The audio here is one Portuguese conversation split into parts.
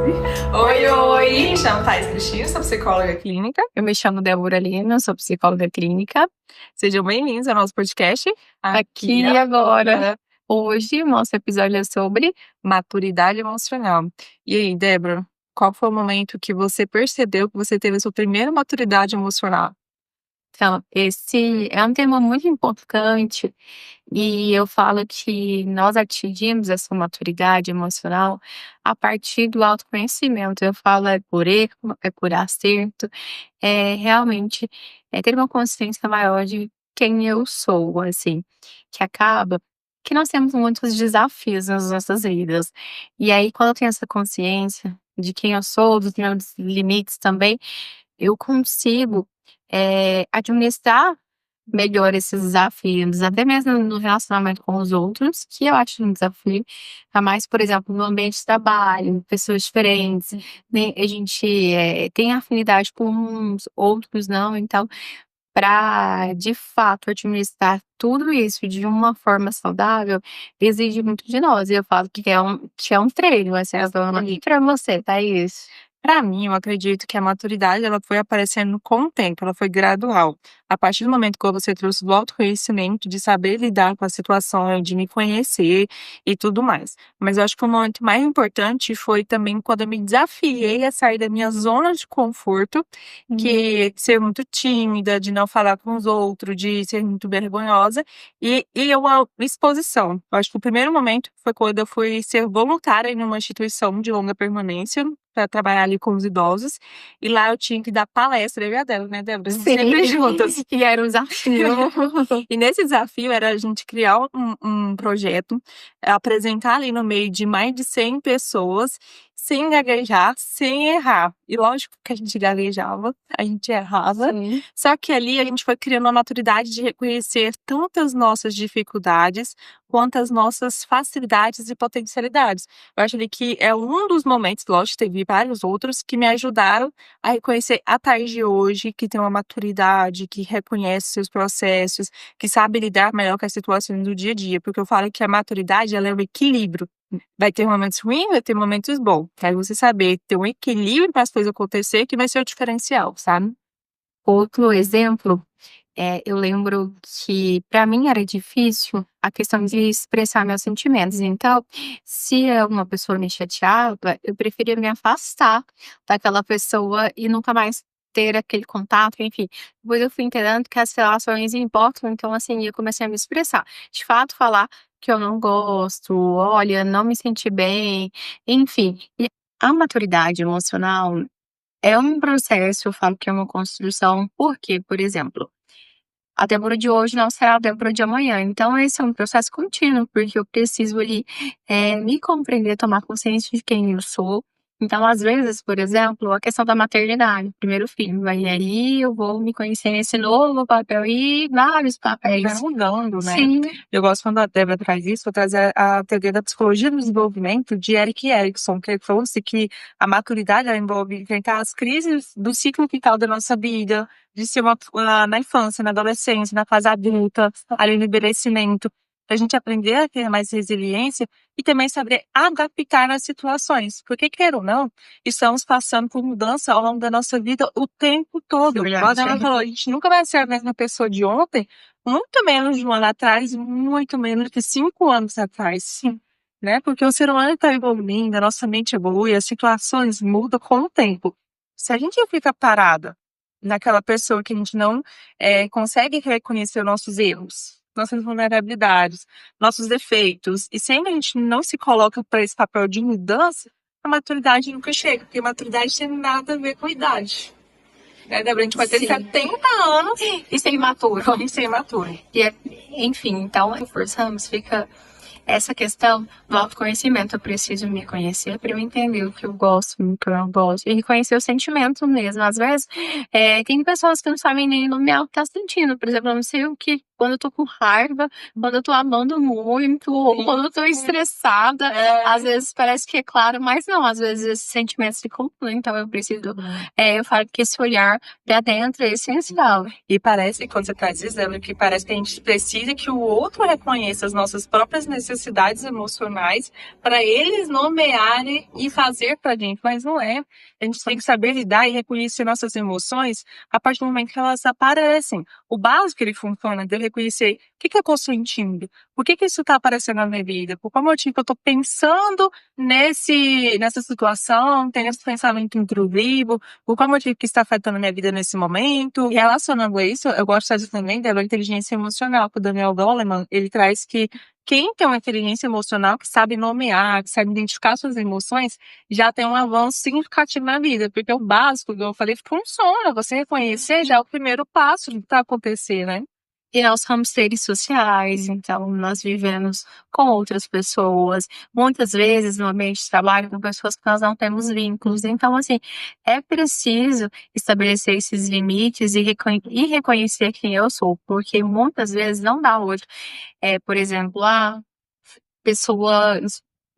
Oi, oi! Me chamo Thais Cristina, sou psicóloga clínica. Eu me chamo Débora Lima, sou psicóloga clínica. Sejam bem-vindos ao nosso podcast Aqui e agora. Hoje, o nosso episódio é sobre maturidade emocional. E aí, Débora, qual foi o momento que você percebeu que você teve a sua primeira maturidade emocional? Então, esse é um tema muito importante e eu falo que nós atingimos essa maturidade emocional a partir do autoconhecimento. Eu falo é por erro, é por acerto, é realmente ter uma consciência maior de quem eu sou, assim, que acaba que nós temos muitos desafios nas nossas vidas. E aí, quando eu tenho essa consciência de quem eu sou, dos meus limites também, eu consigo administrar melhor esses desafios, até mesmo no relacionamento com os outros, que eu acho um desafio, ainda mais, por exemplo, no ambiente de trabalho, pessoas diferentes, né, a gente, tem afinidade com uns, outros não, então, para de fato administrar tudo isso de uma forma saudável, exige muito de nós, e eu falo que é um treino, assim, e para você, Thaís? Para mim, eu acredito que a maturidade ela foi aparecendo com o tempo, ela foi gradual. A partir do momento que você trouxe o autoconhecimento, de saber lidar com a situação, de me conhecer e tudo mais. Mas eu acho que o momento mais importante foi também quando eu me desafiei a sair da minha zona de conforto, que é ser muito tímida, de não falar com os outros, de ser muito vergonhosa, e uma exposição. Eu acho que o primeiro momento foi quando eu fui ser voluntária em uma instituição de longa permanência, para trabalhar ali com os idosos, e lá eu tinha que dar palestra, eu e a Débora, né, Débora? A gente sempre juntas. E era um desafio. E nesse desafio era a gente criar um projeto, apresentar ali no meio de mais de 100 pessoas, sem gaguejar, sem errar. E lógico que a gente gaguejava, a gente errava, Sim. só que ali a gente foi criando uma maturidade de reconhecer tanto as nossas dificuldades, quanto as nossas facilidades e potencialidades. Eu acho ali que é um dos momentos, lógico, teve vários outros, que me ajudaram a reconhecer a Thaís de hoje, que tem uma maturidade, que reconhece seus processos, que sabe lidar melhor com as situações do dia a dia. Porque eu falo que a maturidade, ela é um equilíbrio. Vai ter momentos ruins, vai ter momentos bons. Quero você saber ter um equilíbrio para as coisas acontecer, que vai ser o diferencial, sabe? Outro exemplo, eu lembro que para mim era difícil a questão de expressar meus sentimentos. Então, se uma pessoa me chateava, eu preferia me afastar daquela pessoa e nunca mais ter aquele contato, enfim. Depois eu fui entendendo que as relações importam, então assim, eu comecei a me expressar. De fato, falar que eu não gosto, olha, não me senti bem, enfim. E a maturidade emocional é um processo, eu falo que é uma construção, porque, por exemplo, a Débora de hoje não será a Débora de amanhã. Então, esse é um processo contínuo, porque eu preciso ali me compreender, tomar consciência de quem eu sou. Então, às vezes, por exemplo, a questão da maternidade, primeiro filho, aí eu vou me conhecer nesse novo papel e vários Vai papéis. mudando, né? Sim, Eu gosto quando a Débora traz isso, vou trazer a teoria da psicologia do desenvolvimento de Eric Erickson, que ele falou assim, que a maturidade ela envolve enfrentar as crises do ciclo vital da nossa vida, de ser na infância, na adolescência, na fase adulta, ali no envelhecimento, para a gente aprender a ter mais resiliência e também saber adaptar nas situações. Porque, quer ou não, estamos passando por mudança ao longo da nossa vida o tempo todo. Verdade. Igual a Débora falou, a gente nunca vai ser a mesma pessoa de ontem, muito menos de um ano atrás, muito menos de 5 anos atrás. Sim. Né? Porque o ser humano está evoluindo, a nossa mente evolui, as situações mudam com o tempo. Se a gente fica parada naquela pessoa que a gente não consegue reconhecer nossos erros, nossas vulnerabilidades, nossos defeitos, e sempre a gente não se coloca para esse papel de mudança, a maturidade nunca chega, porque a maturidade tem nada a ver com idade. Né, Débora? A gente pode ter Sim. 70 anos e ser imaturo. e ser imaturo. Enfim, então, reforçamos, fica essa questão do autoconhecimento. Eu preciso me conhecer para eu entender o que eu gosto, o que eu não gosto, e reconhecer o sentimento mesmo. Às vezes, tem pessoas que não sabem nem nomear o que tá sentindo. Por exemplo, eu não sei o que quando eu tô com raiva, quando eu tô amando muito, ou quando eu tô estressada. Às vezes parece que é claro, mas não, às vezes esses sentimentos ficam fluem, então eu preciso, eu falo que esse olhar pra dentro é essencial. E parece, quando você está dizendo, que parece que a gente precisa que o outro reconheça as nossas próprias necessidades emocionais para eles nomearem e fazer para a gente, mas não é. A gente tem que saber lidar e reconhecer nossas emoções a partir do momento que elas aparecem. O básico, ele funciona de eu reconhecer o que eu estou sentindo, por que isso está aparecendo na minha vida, por qual motivo eu estou pensando nessa situação, tendo esse pensamento intrusivo, por qual motivo que está afetando a minha vida nesse momento. E relacionando a isso, eu gosto de fazer também da inteligência emocional, que o Daniel Goleman, ele traz que quem tem uma inteligência emocional, que sabe nomear, que sabe identificar suas emoções, já tem um avanço significativo na vida, porque o básico, como eu falei, funciona. Você reconhecer já é o primeiro passo do que está acontecendo, né? E nós somos seres sociais, então nós vivemos com outras pessoas, muitas vezes no ambiente de trabalho com pessoas que nós não temos vínculos. Então, assim, é preciso estabelecer esses limites e reconhecer quem eu sou, porque muitas vezes não dá hoje. Por exemplo, pessoa,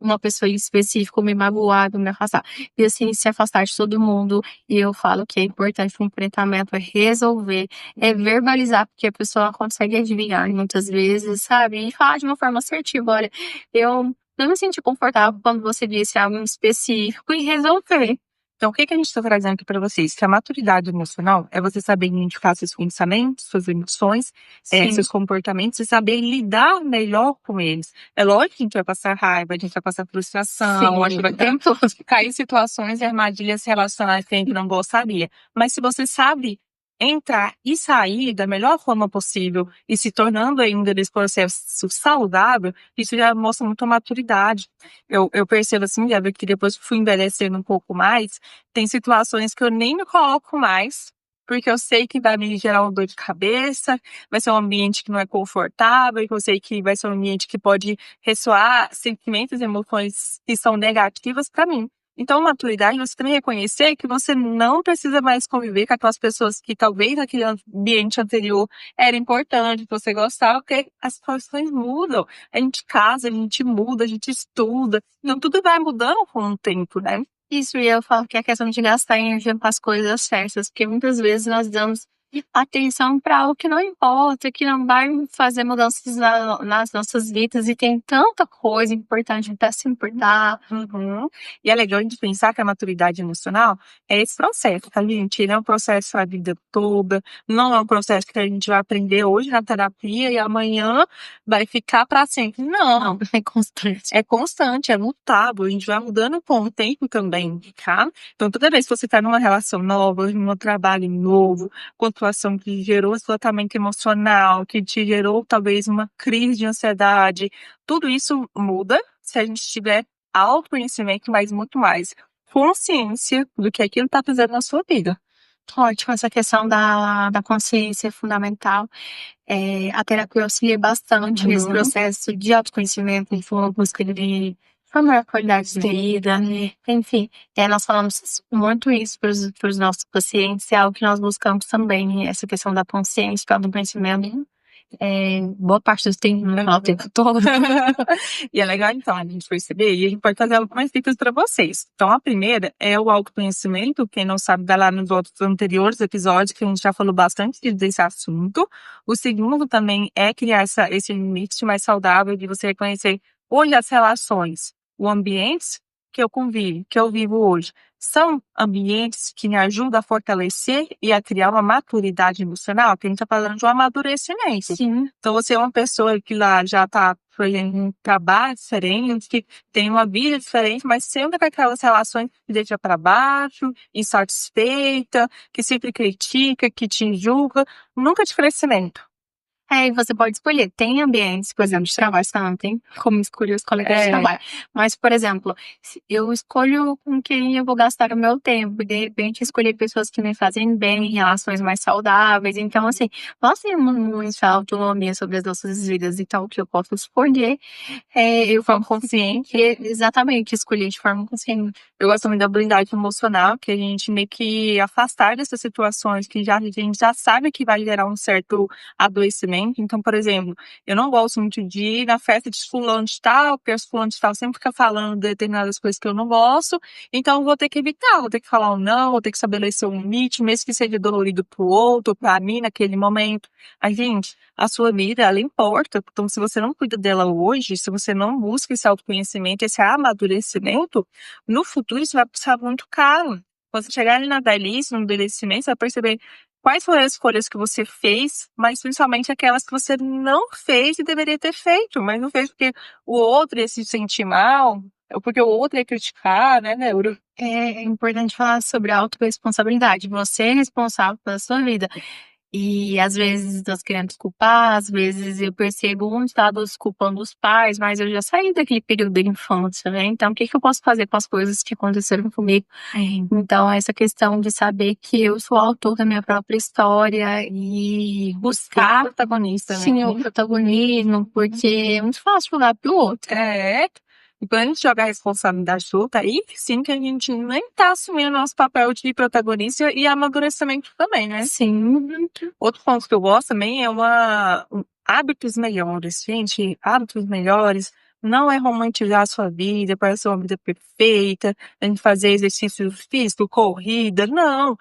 uma pessoa em específico me magoar, me afastar. E assim, se afastar de todo mundo. E eu falo que é importante o enfrentamento, é resolver, é verbalizar, porque a pessoa consegue adivinhar muitas vezes, sabe? E falar de uma forma assertiva. Olha, eu não me senti confortável quando você disse algo em específico e resolver. Então, o que a gente está trazendo aqui para vocês? Que a maturidade emocional é você saber identificar seus pensamentos, suas emoções, seus comportamentos e saber lidar melhor com eles. É lógico que a gente vai passar raiva, a gente vai passar frustração, a gente vai cair em situações e armadilhas relacionais que a gente não gostaria. Mas se você sabe entrar e sair da melhor forma possível e se tornando ainda nesse processo saudável, isso já mostra muita maturidade. Eu percebo assim, já vi que depois que fui envelhecendo um pouco mais, tem situações que eu nem me coloco mais, porque eu sei que vai me gerar uma dor de cabeça, vai ser um ambiente que não é confortável, que eu sei que vai ser um ambiente que pode ressoar sentimentos e emoções que são negativas para mim. Então, maturidade, você também reconhecer que você não precisa mais conviver com aquelas pessoas que talvez naquele ambiente anterior era importante, que você gostava, porque as situações mudam. A gente casa, a gente muda, a gente estuda. Então, tudo vai mudando com o tempo, né? Isso, e eu falo que é questão de gastar energia com as coisas certas, porque muitas vezes nós damos atenção para algo que não importa, que não vai fazer mudanças nas nossas vidas, e tem tanta coisa importante para se importar. E é legal a gente pensar que a maturidade emocional é esse processo, tá, gente? Ele é um processo a vida toda, não é um processo que a gente vai aprender hoje na terapia e amanhã vai ficar para sempre. Não, É constante. é constante, é mutável, a gente vai mudando com o tempo também, tá? Então, toda vez que você está numa relação nova, num trabalho novo, com uma situação que gerou esgotamento emocional, que te gerou talvez uma crise de ansiedade, tudo isso muda se a gente tiver autoconhecimento, mas muito mais consciência do que aquilo está fazendo na sua vida. Ótimo, essa questão da consciência é fundamental. A terapia auxilia bastante nesse processo de autoconhecimento, de uma busca de uma maior qualidade de vida, né? Enfim, nós falamos muito isso para os nossos pacientes, é algo que nós buscamos também, essa questão da consciência, do autoconhecimento. Boa parte do tempo, não é o tempo todo. E é legal, então, a gente perceber, e a gente pode fazer algumas dicas para vocês. Então, a primeira é o autoconhecimento. Quem não sabe, vai lá nos outros anteriores episódios, que a gente já falou bastante desse assunto. O segundo também é criar esse limite mais saudável de você reconhecer hoje as relações, o ambiente que eu convivo, que eu vivo hoje. São ambientes que me ajudam a fortalecer e a criar uma maturidade emocional, que a gente está falando de um amadurecimento. Sim. Então, você é uma pessoa que lá já está fazendo um trabalho diferente, que tem uma vida diferente, mas sempre com aquelas relações que deixa para baixo, insatisfeita, que sempre critica, que te julga, nunca de crescimento. E você pode escolher. Tem ambientes, por exemplo, de trabalho, você não tem como escolher os colegas de trabalho. Mas, por exemplo, eu escolho com quem eu vou gastar o meu tempo. E, de repente, escolher pessoas que me fazem bem, relações mais saudáveis. Então, assim, nós temos muita autonomia sobre as nossas vidas. Então, o que eu posso escolher eu forma consciente. Exatamente, escolher de forma consciente. Eu gosto muito da blindagem emocional, que a gente meio que afastar dessas situações que a gente já sabe que vai gerar um certo adoecimento, autoconhecimento. Então, por exemplo, eu não gosto muito de ir na festa de fulano de tal, porque os fulano de tal sempre fica falando determinadas coisas que eu não gosto, então eu vou ter que evitar, vou ter que falar um não, vou ter que estabelecer um limite, mesmo que seja dolorido pro outro, pra mim, naquele momento. Aí, gente, a sua vida, ela importa. Então, se você não cuida dela hoje, se você não busca esse autoconhecimento, esse amadurecimento, no futuro isso vai custar muito caro. Quando você chegar ali na velhice, no envelhecimento, você vai perceber quais foram as escolhas que você fez, mas principalmente aquelas que você não fez e deveria ter feito, mas não fez porque o outro ia se sentir mal, ou porque o outro ia criticar, né, Neuro? É importante falar sobre a autorresponsabilidade. Você é responsável pela sua vida. E às vezes nós queremos culpar, às vezes eu percebo um estado culpando os pais, mas eu já saí daquele período da infância, né? Então, o que eu posso fazer com as coisas que aconteceram comigo? Então, essa questão de saber que eu sou autor da minha própria história e buscar, protagonista, né? sim, o protagonismo, porque é muito fácil falar pro outro. E quando a gente joga a responsabilidade solta, aí sim que a gente nem tá assumindo o nosso papel de protagonista e amadurecimento também, né? Sim. Outro ponto que eu gosto também é hábitos melhores, gente. Hábitos melhores não é romantizar a sua vida, parecer uma vida perfeita, a gente fazer exercício físico, corrida, não.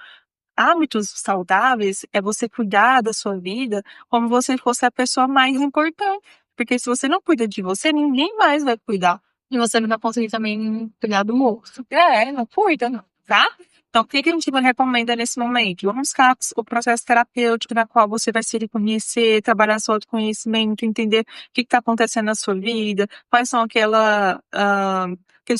Hábitos saudáveis é você cuidar da sua vida como você fosse a pessoa mais importante. Porque se você não cuida de você, ninguém mais vai cuidar. E você não vai conseguir também cuidar do outro. Não cuida, não, tá? Então, o que a gente recomenda nesse momento? Vamos buscar o processo terapêutico na qual você vai se reconhecer, trabalhar seu autoconhecimento, entender o que está acontecendo na sua vida, quais são aqueles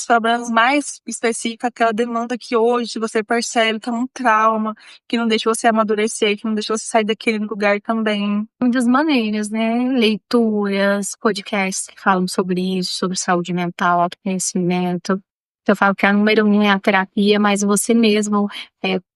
problemas mais específicos, aquela demanda que hoje você percebe que é um trauma, que não deixa você amadurecer, que não deixa você sair daquele lugar também. Muitas maneiras, né? Leituras, podcasts que falam sobre isso, sobre saúde mental, autoconhecimento. Eu falo que a número 1 é a terapia, mas você mesmo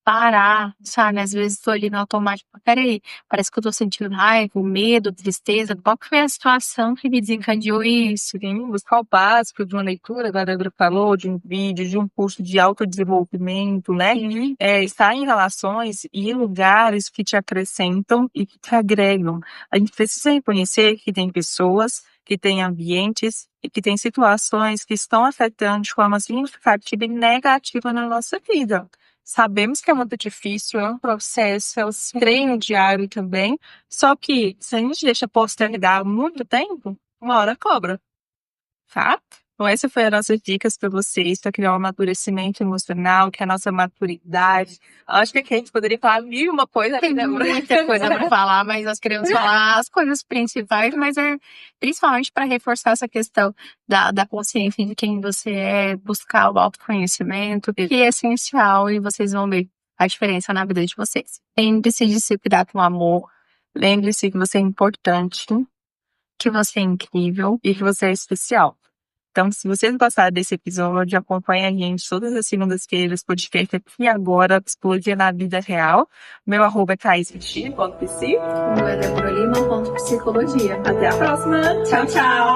parar, sabe? Às vezes estou ali no automático, peraí, parece que eu tô sentindo raiva, medo, tristeza. Qual que foi a situação que me desencadeou isso? Tem buscar o básico de uma leitura, a Débora falou, de um vídeo, de um curso de autodesenvolvimento, né? Estar em relações e lugares que te acrescentam e que te agregam. A gente precisa reconhecer que tem pessoas, que tem ambientes e que tem situações que estão afetando de forma significativa e negativa na nossa vida. Sabemos que é muito difícil, é um processo, é um treino diário também, só que se a gente deixa postergar muito tempo, uma hora cobra, tá? Então, essa foi as nossas dicas para vocês, para criar um amadurecimento emocional, que é a nossa maturidade. Acho que aqui a gente poderia falar mil e uma coisa. Tem muita coisa para falar, mas nós queremos falar as coisas principais, mas é principalmente para reforçar essa questão da consciência de quem você é, buscar o autoconhecimento, que é essencial, e vocês vão ver a diferença na vida de vocês. Lembre-se de se cuidar com amor, Lembre-se que você é importante, que você é incrível e que você é especial. Então, se vocês gostaram desse episódio, acompanhe a gente todas as segundas-feiras, podcast aqui agora, Psicologia na Vida Real. Meu @é thaisvestino.psi. O meu é Débora Lima.psicologia. Até a próxima. Tchau, tchau.